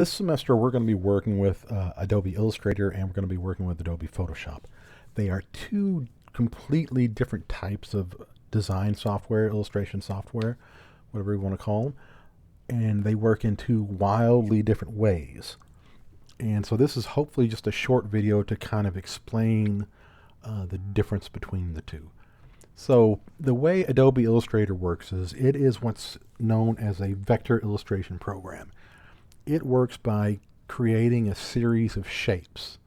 This semester we're going to be working with Adobe Illustrator and we're going to be working with Adobe Photoshop. They are two completely different types of design software, illustration software, whatever you want to call them, and they work in two wildly different ways. And so this is hopefully just a short video to kind of explain the difference between the two. So the way Adobe Illustrator works is it is what's known as a vector illustration program. It works by creating a series of shapes.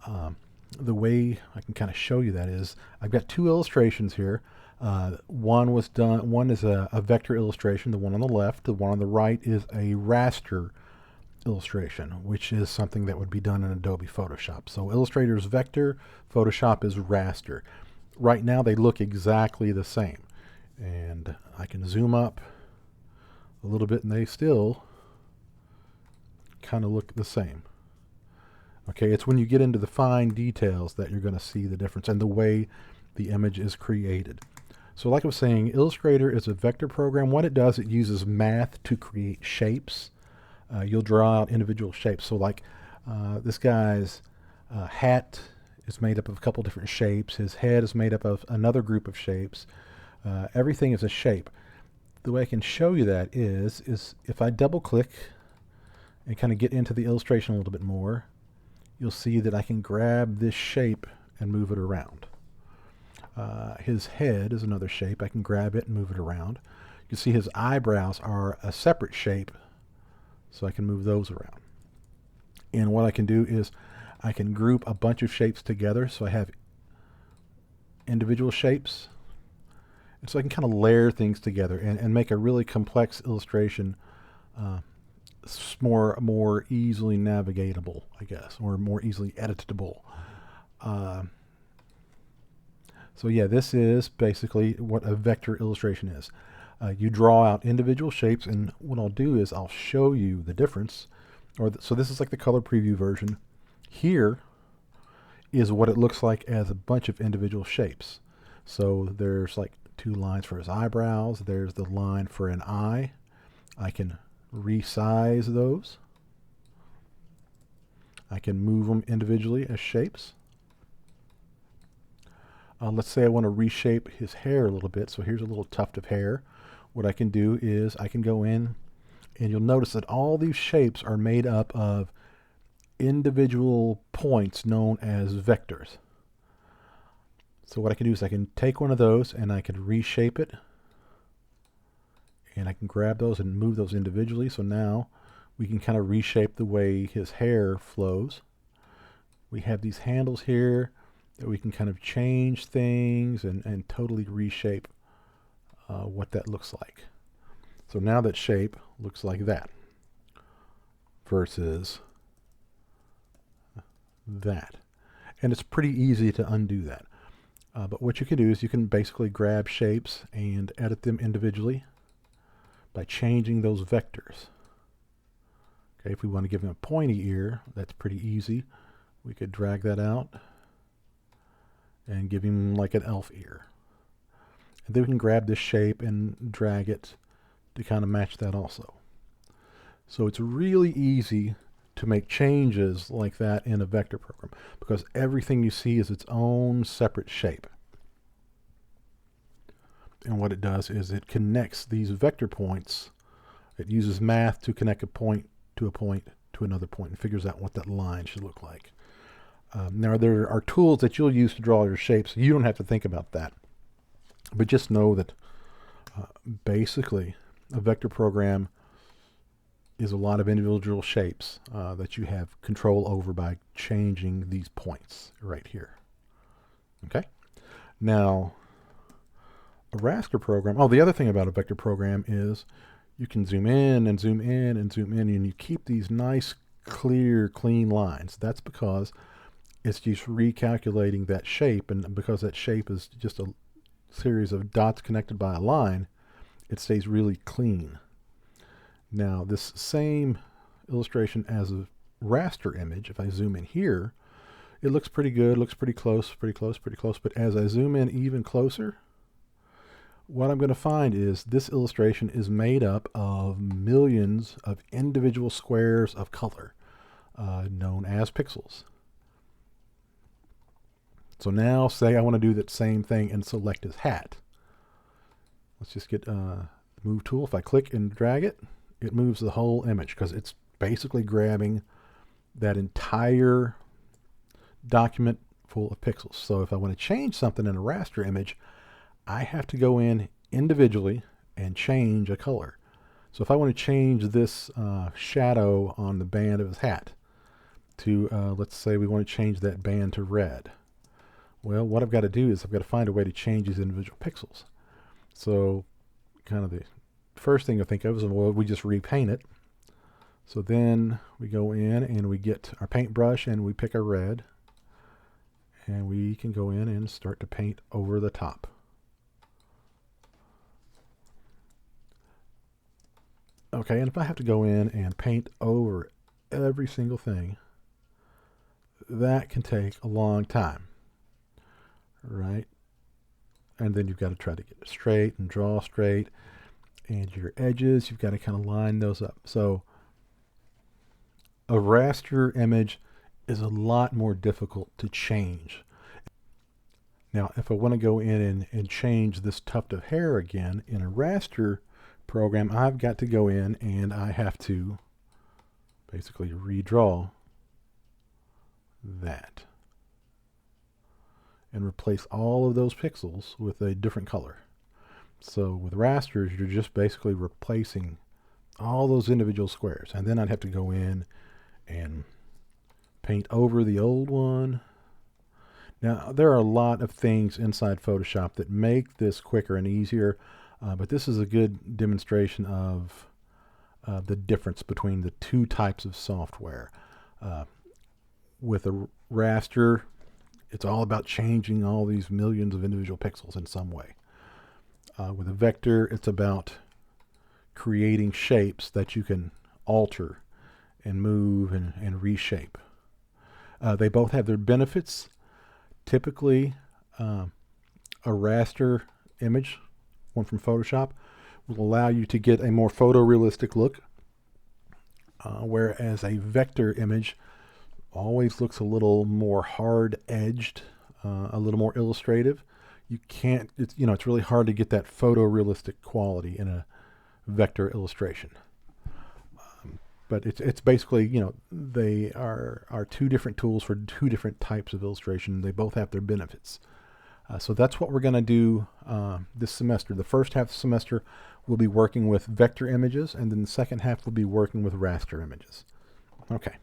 The way I can kind of show you that is I've got two illustrations here. One is a vector illustration, the one on the left. The one on the right is a raster illustration, which is something that would be done in Adobe Photoshop. So Illustrator is vector, Photoshop is raster. Right now they look exactly the same. And I can zoom up a little bit and they still kind of look the same. Okay, it's when you get into the fine details that you're going to see the difference and the way the image is created. So like I was saying, Illustrator is a vector program. What it does, it uses math to create shapes. You'll draw out individual shapes. So like this guy's hat is made up of a couple different shapes. His head is made up of another group of shapes. Everything is a shape. The way I can show you that is if I double click and kind of get into the illustration a little bit more, you'll see that I can grab this shape and move it around. His head is another shape. I can grab it and move it around. You see his eyebrows are a separate shape, so I can move those around. And what I can do is I can group a bunch of shapes together, so I have individual shapes. And so I can kind of layer things together and make a really complex illustration more easily navigatable, I guess, or more easily editable. So yeah, this is basically what a vector illustration is. You draw out individual shapes, and what I'll do is I'll show you the difference. So this is like the color preview version. Here is what it looks like as a bunch of individual shapes. So there's like two lines for his eyebrows. There's the line for an eye. I can resize those. I can move them individually as shapes. Let's say I want to reshape his hair a little bit. So here's a little tuft of hair. What I can do is I can go in, and you'll notice that all these shapes are made up of individual points known as vectors. So what I can do is I can take one of those and I can reshape it, and I can grab those and move those individually. So now we can kind of reshape the way his hair flows. We have these handles here that we can kind of change things and totally reshape what that looks like. So now that shape looks like that versus that. And it's pretty easy to undo that. But what you can do is you can basically grab shapes and edit them individually by changing those vectors. Okay, if we want to give him a pointy ear, that's pretty easy. We could drag that out and give him like an elf ear. And then we can grab this shape and drag it to kind of match that also. So it's really easy to make changes like that in a vector program because everything you see is its own separate shape. And what it does is it connects these vector points. It uses math to connect a point to another point and figures out what that line should look like. Now there are tools that you'll use to draw your shapes. You don't have to think about that. But just know that basically a vector program is a lot of individual shapes that you have control over by changing these points right here. Okay? Now, a raster program, the other thing about a vector program is you can zoom in and zoom in and zoom in, and you keep these nice, clear, clean lines. That's because it's just recalculating that shape, and because that shape is just a series of dots connected by a line, it stays really clean. Now this same illustration as a raster image, if I zoom in here, it looks pretty good, looks pretty close, but as I zoom in even closer, what I'm going to find is this illustration is made up of millions of individual squares of color, known as pixels. So now say I want to do that same thing and select his hat. Let's just get the move tool. If I click and drag it, it moves the whole image because it's basically grabbing that entire document full of pixels. So if I want to change something in a raster image, I have to go in individually and change a color. So if I want to change this shadow on the band of his hat to, let's say we want to change that band to red. Well, what I've got to do is I've got to find a way to change these individual pixels. So kind of the first thing I think of is, well, we just repaint it. So then we go in and we get our paintbrush and we pick a red. And we can go in and start to paint over the top. Okay, and if I have to go in and paint over every single thing, that can take a long time, right? And then you've got to try to get it straight and draw straight, and your edges, you've got to kind of line those up. So a raster image is a lot more difficult to change. Now, if I want to go in and change this tuft of hair again in a raster program, I've got to go in and I have to basically redraw that and replace all of those pixels with a different color. So with rasters, you're just basically replacing all those individual squares, and then I'd have to go in and paint over the old one. Now, there are a lot of things inside Photoshop that make this quicker and easier, but this is a good demonstration of the difference between the two types of software. With a raster, it's all about changing all these millions of individual pixels in some way. With a vector, it's about creating shapes that you can alter and move and reshape. They both have their benefits. Typically, a raster image, one from Photoshop, will allow you to get a more photorealistic look, whereas a vector image always looks a little more hard-edged, a little more illustrative. You can't, it's really hard to get that photorealistic quality in a vector illustration. But it's basically, they are two different tools for two different types of illustration. They both have their benefits. So that's what we're going to do this semester. The first half of the semester, we'll be working with vector images, and then the second half we'll be working with raster images. Okay.